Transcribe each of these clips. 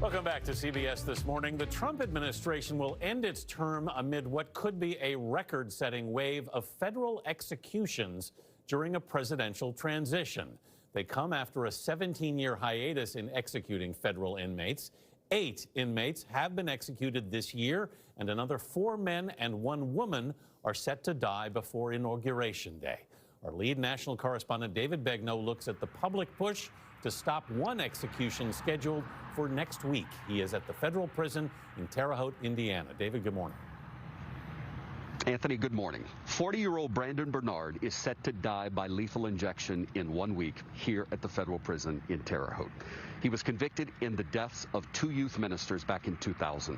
Welcome back to CBS This Morning. The Trump administration will end its term amid what could be a record-setting wave of federal executions during a presidential transition. They come after a 17-year hiatus in executing federal inmates. 8 inmates have been executed this year, and another 4 men and 1 woman are set to die before Inauguration Day. Our lead national correspondent, David Begnaud, looks at the public push to stop one execution scheduled for next week. He is at the federal prison in Terre Haute, Indiana. David, good morning. Anthony, good morning. 40-year-old Brandon Bernard is set to die by lethal injection in 1 week here at the federal prison in Terre Haute. He was convicted in the deaths of 2 youth ministers back in 2000.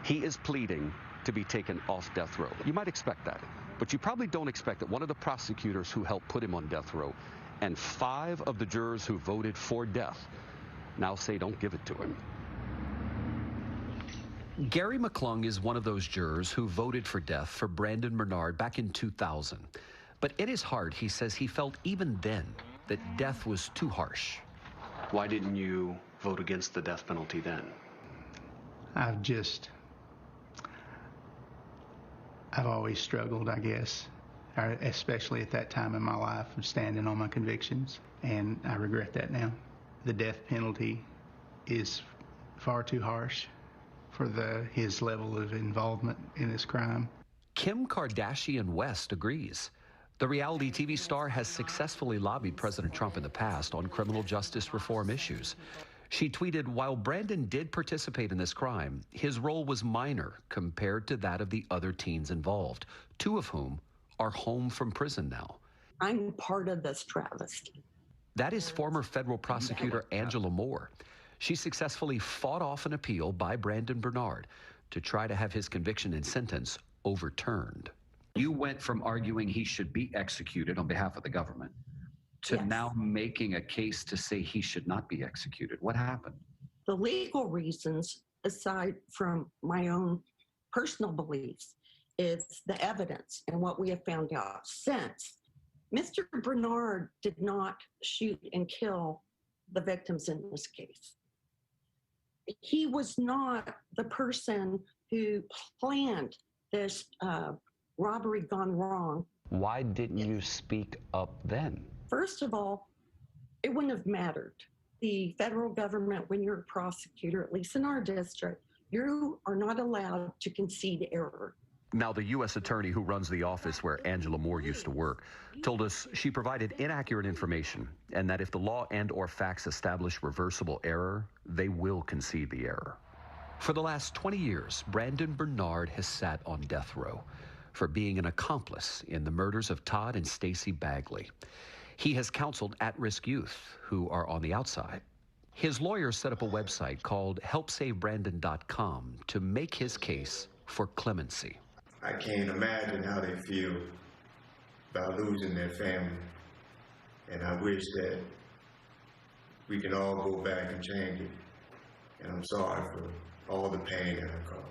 He is pleading to be taken off death row. You might expect that, but you probably don't expect that one of the prosecutors who helped put him on death row and 5 of the jurors who voted for death now say don't give it to him. Gary McClung is one of those jurors who voted for death for Brandon Bernard back in 2000. But in his heart, he says he felt even then that death was too harsh. Why didn't you vote against the death penalty then? I've always struggled, I guess, especially at that time in my life, of standing on my convictions, and I regret that now. The death penalty is far too harsh for his level of involvement in this crime. Kim Kardashian West agrees. The reality TV star has successfully lobbied President Trump in the past on criminal justice reform issues. She tweeted, while Brandon did participate in this crime, his role was minor compared to that of the other teens involved, 2 of whom are home from prison now. I'm part of this travesty. That is former federal prosecutor Angela Moore. She successfully fought off an appeal by Brandon Bernard to try to have his conviction and sentence overturned. You went from arguing he should be executed on behalf of the government to now making a case to say he should not be executed. What happened? The legal reasons, aside from my own personal beliefs, is the evidence and what we have found out since. Mr. Bernard did not shoot and kill the victims in this case. He was not the person who planned this robbery gone wrong. Why didn't you speak up then? First of all, it wouldn't have mattered. The federal government, when you're a prosecutor, at least in our district, you are not allowed to concede error. Now, the U.S. attorney who runs the office where Angela Moore used to work told us she provided inaccurate information and that if the law and/or facts establish reversible error, they will concede the error. For the last 20 years, Brandon Bernard has sat on death row for being an accomplice in the murders of Todd and Stacey Bagley. He has counseled at-risk youth who are on the outside. His lawyers set up a website called helpsavebrandon.com to make his case for clemency. I can't imagine how they feel about losing their family. And I wish that we can all go back and change it. And I'm sorry for all the pain that I caused.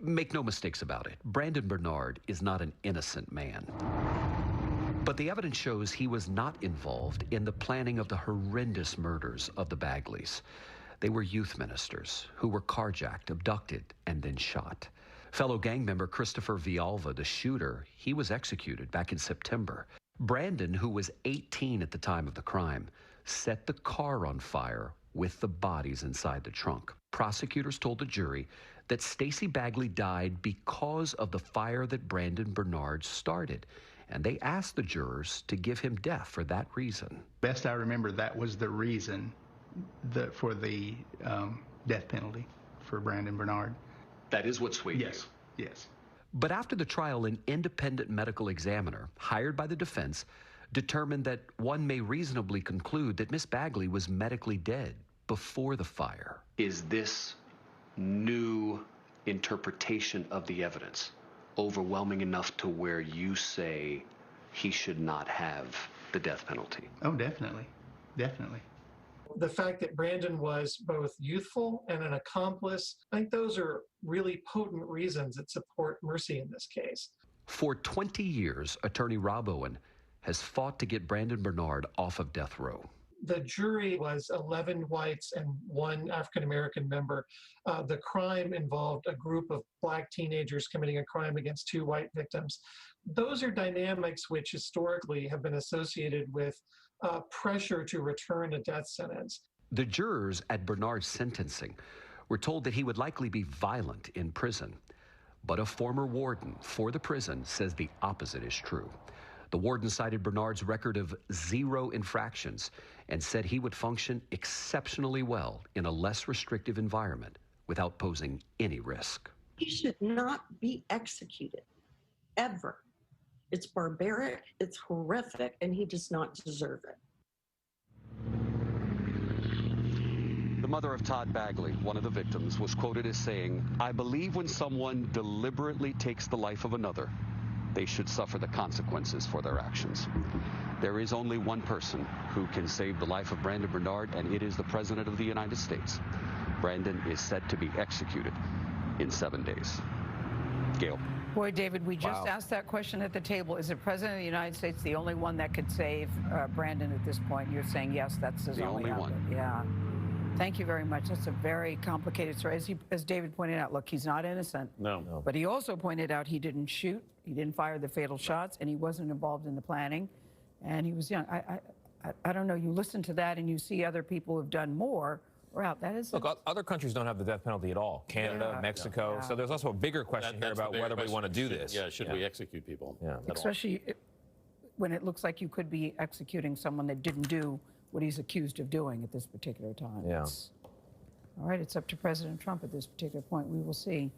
Make no mistakes about it. Brandon Bernard is not an innocent man. But the evidence shows he was not involved in the planning of the horrendous murders of the Bagleys. They were youth ministers who were carjacked, abducted, and then shot. Fellow gang member Christopher Villalva, the shooter, he was executed back in September. Brandon, who was 18 at the time of the crime, set the car on fire with the bodies inside the trunk. Prosecutors told the jury that Stacey Bagley died because of the fire that Brandon Bernard started, and they asked the jurors to give him death for that reason. Best I remember, that was the reason for the death penalty for Brandon Bernard. That is what swayed you? Yes. But after the trial, an independent medical examiner hired by the defense determined that one may reasonably conclude that Miss Bagley was medically dead before the fire. Is this new interpretation of the evidence overwhelming enough to where you say he should not have the death penalty? Oh, definitely. Definitely. The fact that Brandon was both youthful and an accomplice, I think those are really potent reasons that support mercy in this case. For 20 years, attorney Rob Owen has fought to get Brandon Bernard off of death row. The jury was 11 whites and 1 African-American member. The crime involved a group of Black teenagers committing a crime against 2 white victims. Those are dynamics which historically have been associated with pressure to return a death sentence. The jurors at Bernard's sentencing were told that he would likely be violent in prison. But a former warden for the prison says the opposite is true. The warden cited Bernard's record of 0 infractions and said he would function exceptionally well in a less restrictive environment without posing any risk. He should not be executed, ever. It's barbaric, it's horrific, and he does not deserve it. The mother of Todd Bagley, one of the victims, was quoted as saying, "I believe when someone deliberately takes the life of another, they should suffer the consequences for their actions. There is only one person who can save the life of Brandon Bernard, and it is the President of the United States. Brandon is set to be executed in 7 days." Gail. Boy, David, we just asked that question at the table. Is the President of the United States the only one that could save Brandon at this point? You're saying yes, that's his only one. Yeah. Thank you very much. That's a very complicated story. As David pointed out, look, he's not innocent. No. But he also pointed out he didn't shoot, he didn't fire the fatal shots, and he wasn't involved in the planning, and he was young. I don't know. You listen to that and you see other people who've done more. We're out. That is. Look, other countries don't have the death penalty at all. Canada, Mexico. Yeah. So there's also a bigger question here about whether we want to do this. Should we execute people? Yeah. Especially when it looks like you could be executing someone that didn't do what he's accused of doing at this particular time. Yeah. All right, it's up to President Trump at this particular point. We will see.